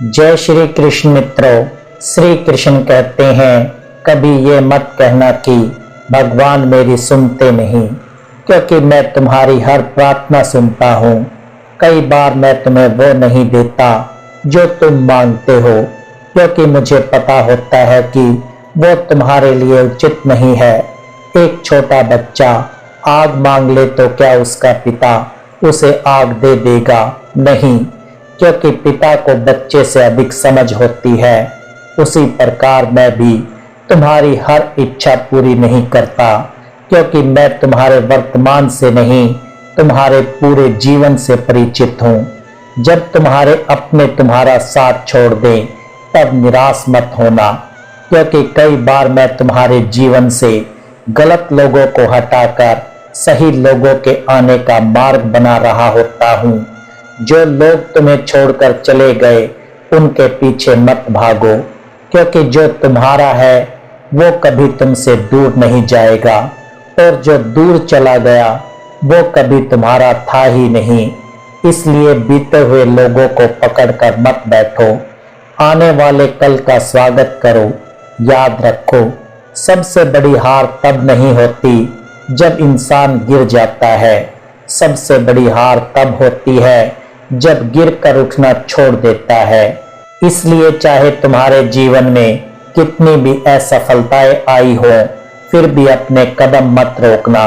जय श्री कृष्ण मित्रों। श्री कृष्ण कहते हैं, कभी ये मत कहना कि भगवान मेरी सुनते नहीं, क्योंकि मैं तुम्हारी हर प्रार्थना सुनता हूँ। कई बार मैं तुम्हें वो नहीं देता जो तुम मांगते हो, क्योंकि मुझे पता होता है कि वो तुम्हारे लिए उचित नहीं है। एक छोटा बच्चा आग मांग ले तो क्या उसका पिता उसे आग दे देगा? नहीं, क्योंकि पिता को बच्चे से अधिक समझ होती है। उसी प्रकार मैं भी तुम्हारी हर इच्छा पूरी नहीं करता, क्योंकि मैं तुम्हारे वर्तमान से नहीं, तुम्हारे पूरे जीवन से परिचित हूँ। जब तुम्हारे अपने तुम्हारा साथ छोड़ दें तब निराश मत होना, क्योंकि कई बार मैं तुम्हारे जीवन से गलत लोगों को हटाकर सही लोगों के आने का मार्ग बना रहा होता हूँ। जो लोग तुम्हें छोड़कर चले गए उनके पीछे मत भागो, क्योंकि जो तुम्हारा है वो कभी तुमसे दूर नहीं जाएगा, और जो दूर चला गया वो कभी तुम्हारा था ही नहीं। इसलिए बीते हुए लोगों को पकड़कर मत बैठो, आने वाले कल का स्वागत करो। याद रखो, सबसे बड़ी हार तब नहीं होती जब इंसान गिर जाता है, सबसे बड़ी हार तब होती है जब गिरकर उठना छोड़ देता है। इसलिए चाहे तुम्हारे जीवन में कितनी भी असफलताएं आई हो, फिर भी अपने कदम मत रोकना,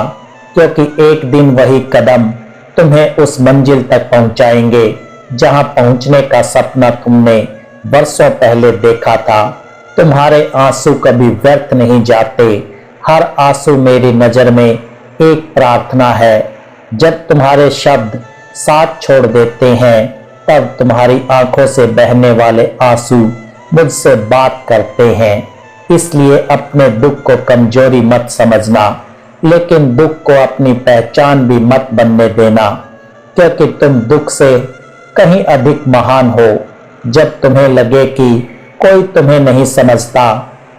क्योंकि एक दिन वही कदम तुम्हें उस मंजिल तक पहुंचाएंगे जहां पहुंचने का सपना तुमने वर्षों पहले देखा था। तुम्हारे आंसू कभी व्यर्थ नहीं जाते, हर आंसू मेरी नजर में एक प्रार्थना है। जब तुम्हारे शब्द साथ छोड़ देते हैं तब तुम्हारी आंखों से बहने वाले आंसू मुझसे बात करते हैं। इसलिए अपने दुख को कमजोरी मत समझना, लेकिन दुख को अपनी पहचान भी मत बनने देना, क्योंकि तुम दुख से कहीं अधिक महान हो। जब तुम्हें लगे कि कोई तुम्हें नहीं समझता,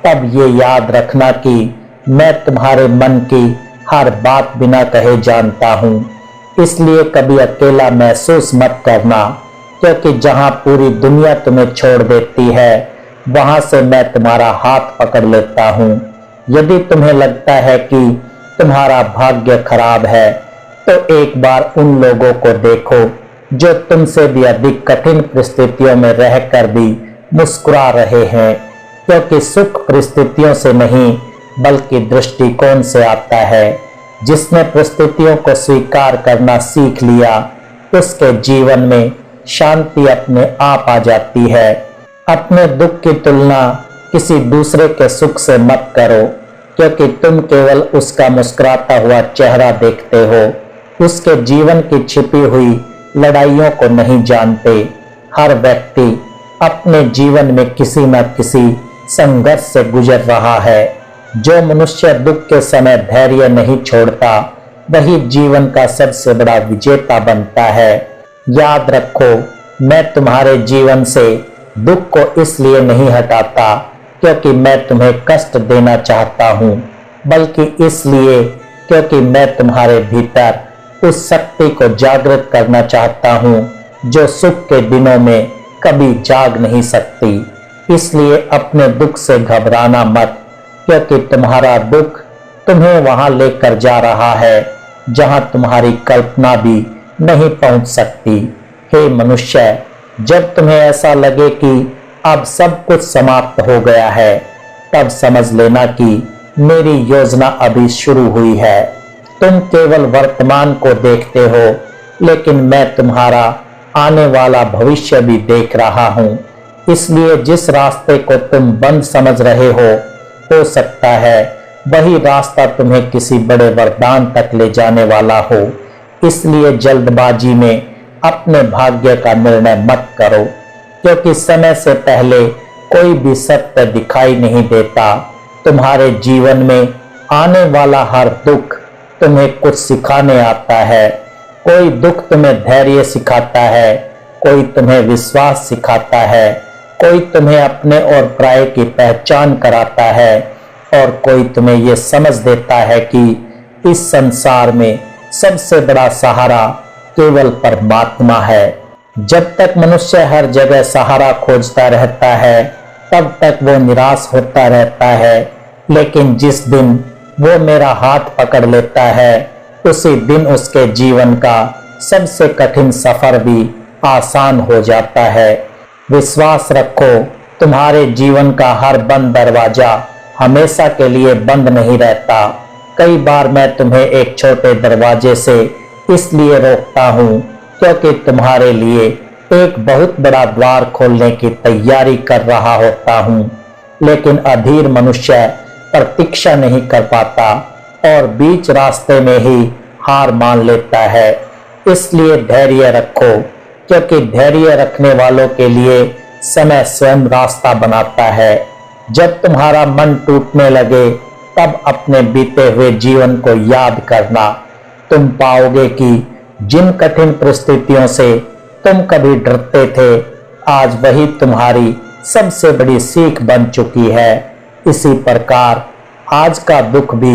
तब ये याद रखना कि मैं तुम्हारे मन की हर बात बिना कहे जानता हूँ। इसलिए कभी अकेला महसूस मत करना, क्योंकि जहां पूरी दुनिया तुम्हें छोड़ देती है वहां से मैं तुम्हारा हाथ पकड़ लेता हूं। यदि तुम्हें लगता है कि तुम्हारा भाग्य खराब है, तो एक बार उन लोगों को देखो जो तुमसे भी अधिक कठिन परिस्थितियों में रहकर भी मुस्कुरा रहे हैं, क्योंकि सुख परिस्थितियों से नहीं बल्कि दृष्टिकोण से आता है। जिसने परिस्थितियों को स्वीकार करना सीख लिया, उसके जीवन में शांति अपने आप आ जाती है। अपने दुख की तुलना किसी दूसरे के सुख से मत करो, क्योंकि तुम केवल उसका मुस्कुराता हुआ चेहरा देखते हो, उसके जीवन की छिपी हुई लड़ाइयों को नहीं जानते। हर व्यक्ति अपने जीवन में किसी न किसी संघर्ष से गुजर रहा है। जो मनुष्य दुख के समय धैर्य नहीं छोड़ता, वही जीवन का सबसे बड़ा विजेता बनता है। याद रखो, मैं तुम्हारे जीवन से दुख को इसलिए नहीं हटाता क्योंकि मैं तुम्हें कष्ट देना चाहता हूँ, बल्कि इसलिए क्योंकि मैं तुम्हारे भीतर उस शक्ति को जागृत करना चाहता हूँ जो सुख के दिनों में कभी जाग नहीं सकती। इसलिए अपने दुख से घबराना मत, क्योंकि तुम्हारा दुख तुम्हें वहां लेकर जा रहा है जहां तुम्हारी कल्पना भी नहीं पहुंच सकती। हे मनुष्य, जब तुम्हें ऐसा लगे कि अब सब कुछ समाप्त हो गया है, तब समझ लेना कि मेरी योजना अभी शुरू हुई है। तुम केवल वर्तमान को देखते हो, लेकिन मैं तुम्हारा आने वाला भविष्य भी देख रहा हूँ। इसलिए जिस रास्ते को तुम बंद समझ रहे हो सकता है वही रास्ता तुम्हें किसी बड़े वरदान तक ले जाने वाला हो। इसलिए जल्दबाजी में अपने भाग्य का निर्णय मत करो, क्योंकि समय से पहले कोई भी सत्य दिखाई नहीं देता। तुम्हारे जीवन में आने वाला हर दुख तुम्हें कुछ सिखाने आता है। कोई दुख तुम्हें धैर्य सिखाता है, कोई तुम्हें विश्वास सिखाता है, कोई तुम्हें अपने और पराये की पहचान कराता है, और कोई तुम्हें यह समझ देता है कि इस संसार में सबसे बड़ा सहारा केवल परमात्मा है। जब तक मनुष्य हर जगह सहारा खोजता रहता है तब तक वो निराश होता रहता है, लेकिन जिस दिन वो मेरा हाथ पकड़ लेता है उसी दिन उसके जीवन का सबसे कठिन सफर भी आसान हो जाता है। विश्वास रखो, तुम्हारे जीवन का हर बंद दरवाजा हमेशा के लिए बंद नहीं रहता। कई बार मैं तुम्हें एक छोटे दरवाजे से इसलिए रोकता हूँ क्योंकि तुम्हारे लिए एक बहुत बड़ा द्वार खोलने की तैयारी कर रहा होता हूँ, लेकिन अधीर मनुष्य प्रतीक्षा नहीं कर पाता और बीच रास्ते में ही हार मान लेता है। इसलिए धैर्य रखो, क्योंकि धैर्य रखने वालों के लिए समय स्वयं रास्ता बनाता है। जब तुम्हारा मन टूटने लगे तब अपने बीते हुए जीवन को याद करना। तुम पाओगे कि जिन कठिन परिस्थितियों से तुम कभी डरते थे आज वही तुम्हारी सबसे बड़ी सीख बन चुकी है। इसी प्रकार आज का दुख भी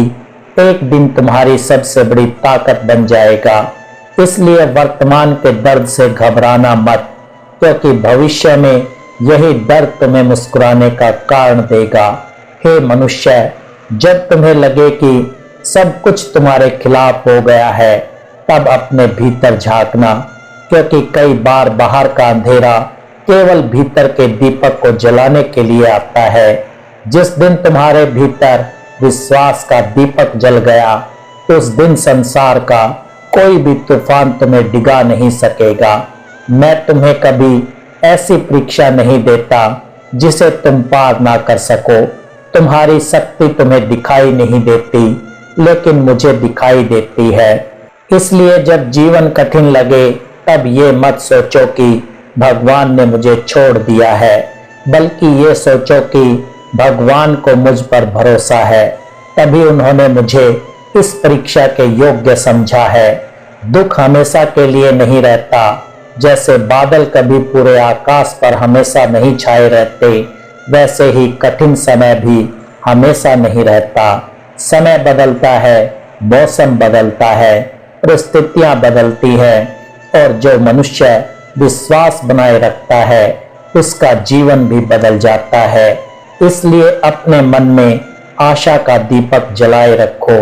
एक दिन तुम्हारी सबसे बड़ी ताकत बन जाएगा। इसलिए वर्तमान के दर्द से घबराना मत, क्योंकि भविष्य में यही दर्द तुम्हें मुस्कुराने का कारण देगा। हे मनुष्य, जब तुम्हें लगे कि सब कुछ तुम्हारे खिलाफ हो गया है तब अपने भीतर झांकना, क्योंकि कई बार बाहर का अंधेरा केवल भीतर के दीपक को जलाने के लिए आता है। जिस दिन तुम्हारे भीतर विश्वास का दीपक जल गया उस दिन संसार का कोई भी तूफान तुम्हें डिगा नहीं सकेगा। मैं तुम्हें कभी ऐसी परीक्षा नहीं देता जिसे तुम पार ना कर सको। तुम्हारी शक्ति तुम्हें दिखाई नहीं देती, लेकिन मुझे दिखाई देती है। इसलिए जब जीवन कठिन लगे तब ये मत सोचो कि भगवान ने मुझे छोड़ दिया है, बल्कि ये सोचो कि भगवान को मुझ पर भरोसा है, तभी उन्होंने मुझे इस परीक्षा के योग्य समझा है। दुख हमेशा के लिए नहीं रहता, जैसे बादल कभी पूरे आकाश पर हमेशा नहीं छाए रहते, वैसे ही कठिन समय भी हमेशा नहीं रहता। समय बदलता है, मौसम बदलता है, परिस्थितियां बदलती हैं और जो मनुष्य विश्वास बनाए रखता है उसका जीवन भी बदल जाता है। इसलिए अपने मन में आशा का दीपक जलाए रखो,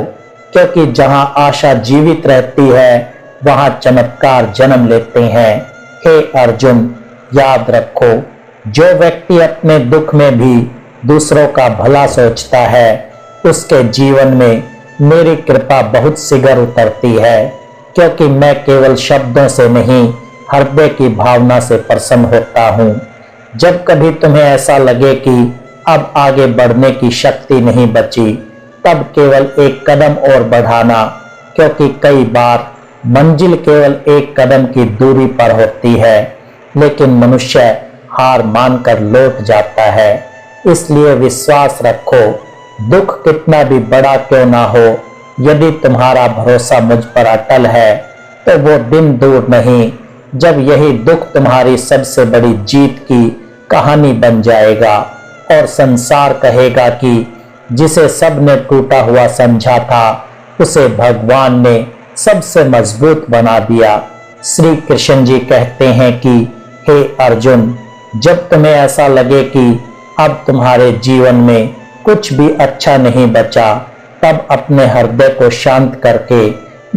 क्योंकि जहां आशा जीवित रहती है वहां चमत्कार जन्म लेते हैं। हे अर्जुन, याद रखो, जो व्यक्ति अपने दुख में भी दूसरों का भला सोचता है उसके जीवन में मेरी कृपा बहुत शीघ्र उतरती है, क्योंकि मैं केवल शब्दों से नहीं हृदय की भावना से प्रसन्न होता हूँ। जब कभी तुम्हें ऐसा लगे कि अब आगे बढ़ने की शक्ति नहीं बची, तब केवल एक कदम और बढ़ाना, क्योंकि कई बार मंजिल केवल एक कदम की दूरी पर होती है, लेकिन मनुष्य हार मानकर लौट जाता है। इसलिए विश्वास रखो, दुख कितना भी बड़ा क्यों ना हो, यदि तुम्हारा भरोसा मुझ पर अटल है तो वो दिन दूर नहीं जब यही दुख तुम्हारी सबसे बड़ी जीत की कहानी बन जाएगा और संसार कहेगा कि जिसे सबने टूटा हुआ समझा था उसे भगवान ने सबसे मजबूत बना दिया। श्री कृष्ण जी कहते हैं कि हे अर्जुन, जब तुम्हें ऐसा लगे कि अब तुम्हारे जीवन में कुछ भी अच्छा नहीं बचा, तब अपने हृदय को शांत करके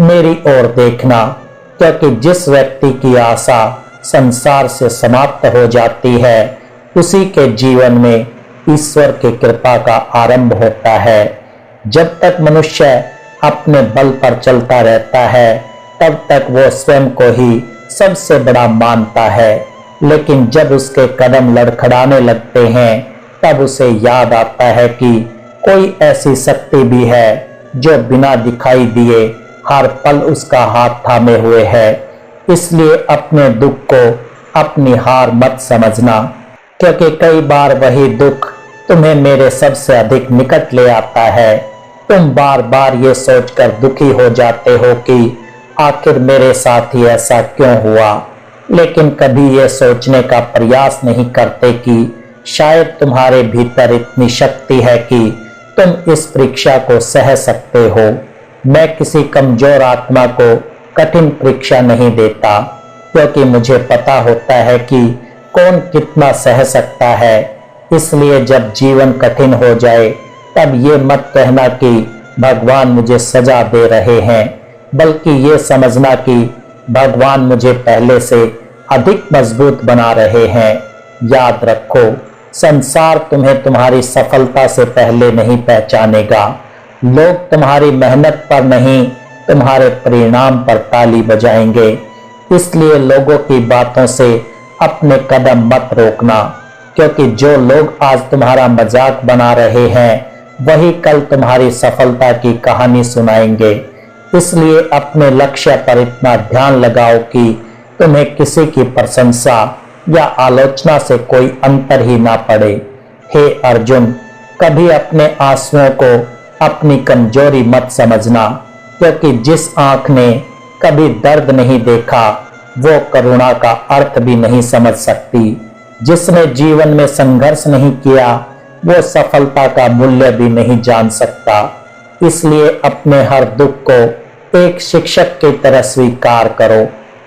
मेरी ओर देखना, क्योंकि जिस व्यक्ति की आशा संसार से समाप्त हो जाती है उसी के जीवन में ईश्वर की कृपा का आरंभ होता है। जब तक मनुष्य अपने बल पर चलता रहता है तब तक वो स्वयं को ही सबसे बड़ा मानता है, लेकिन जब उसके कदम लड़खड़ाने लगते हैं तब उसे याद आता है कि कोई ऐसी शक्ति भी है जो बिना दिखाई दिए हर पल उसका हाथ थामे हुए है। इसलिए अपने दुख को अपनी हार मत समझना, क्योंकि कई बार वही दुख तुम्हें मेरे सबसे अधिक निकट ले आता है। तुम बार बार ये सोचकर दुखी हो जाते हो कि आखिर मेरे साथ ही ऐसा क्यों हुआ, लेकिन कभी ये सोचने का प्रयास नहीं करते कि शायद तुम्हारे भीतर इतनी शक्ति है कि तुम इस परीक्षा को सह सकते हो। मैं किसी कमजोर आत्मा को कठिन परीक्षा नहीं देता, क्योंकि मुझे पता होता है कि कौन कितना सह सकता है। इसलिए जब जीवन कठिन हो जाए तब ये मत कहना कि भगवान मुझे सजा दे रहे हैं, बल्कि ये समझना कि भगवान मुझे पहले से अधिक मजबूत बना रहे हैं। याद रखो, संसार तुम्हें तुम्हारी सफलता से पहले नहीं पहचानेगा। लोग तुम्हारी मेहनत पर नहीं, तुम्हारे परिणाम पर ताली बजाएंगे। इसलिए लोगों की बातों से अपने कदम मत रोकना, क्योंकि जो लोग आज तुम्हारा मजाक बना रहे हैं वही कल तुम्हारी सफलता की कहानी सुनाएंगे। इसलिए अपने लक्ष्य पर इतना ध्यान लगाओ कि तुम्हें किसी की प्रशंसा या आलोचना से कोई अंतर ही ना पड़े। हे अर्जुन, कभी अपने आंसुओं को अपनी कमजोरी मत समझना, क्योंकि जिस आंख ने कभी दर्द नहीं देखा वो करुणा का अर्थ भी नहीं समझ सकती। जिसने जीवन में संघर्ष नहीं किया वो सफलता का मूल्य भी नहीं जान सकता। इसलिए अपने हर दुख को एक शिक्षक की तरह स्वीकार करो,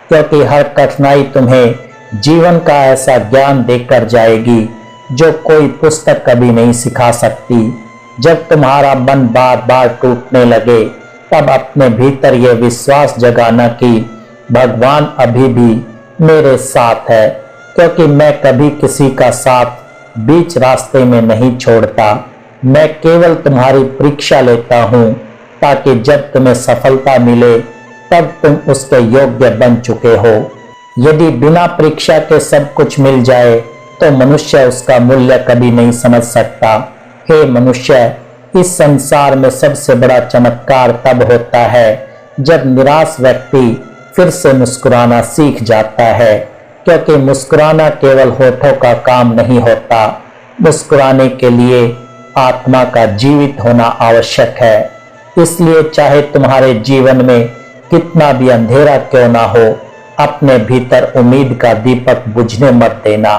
क्योंकि हर कठिनाई तुम्हें जीवन का ऐसा ज्ञान देकर जाएगी जो कोई पुस्तक कभी नहीं सिखा सकती। जब तुम्हारा मन बार बार टूटने लगे तब अपने भीतर यह विश्वास जगाना कि भगवान अभी भी मेरे साथ है, क्योंकि मैं कभी किसी का साथ बीच रास्ते में नहीं छोड़ता। मैं केवल तुम्हारी परीक्षा लेता हूँ, ताकि जब तुम्हें सफलता मिले तब तुम उसके योग्य बन चुके हो। यदि बिना परीक्षा के सब कुछ मिल जाए तो मनुष्य उसका मूल्य कभी नहीं समझ सकता। हे मनुष्य, इस संसार में सबसे बड़ा चमत्कार तब होता है जब निराश व्यक्ति फिर से मुस्कुराना सीख जाता है, क्योंकि मुस्कुराना केवल होठों का काम नहीं होता। मुस्कुराने के लिए आत्मा का जीवित होना आवश्यक है। इसलिए चाहे तुम्हारे जीवन में कितना भी अंधेरा क्यों ना हो, अपने भीतर उम्मीद का दीपक बुझने मत देना,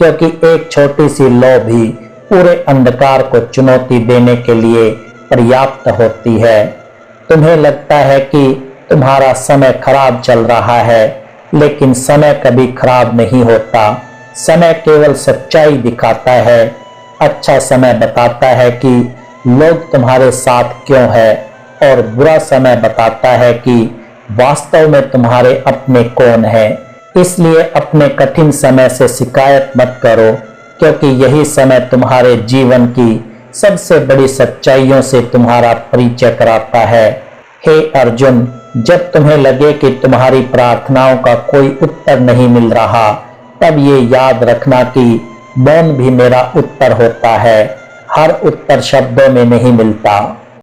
क्योंकि एक छोटी सी लौ भी पूरे अंधकार को चुनौती देने के लिए पर्याप्त होती है। तुम्हें लगता है कि तुम्हारा समय खराब चल रहा है, लेकिन समय कभी खराब नहीं होता। समय केवल सच्चाई दिखाता है। अच्छा समय बताता है कि लोग तुम्हारे साथ क्यों है, और बुरा समय बताता है कि वास्तव में तुम्हारे अपने कौन है। इसलिए अपने कठिन समय से शिकायत मत करो, क्योंकि यही समय तुम्हारे जीवन की सबसे बड़ी सच्चाइयों से तुम्हारा परिचय कराता है। हे अर्जुन, जब तुम्हें लगे कि तुम्हारी प्रार्थनाओं का कोई उत्तर नहीं मिल रहा, तब ये याद रखना कि मौन भी मेरा उत्तर होता है। हर उत्तर शब्दों में नहीं मिलता।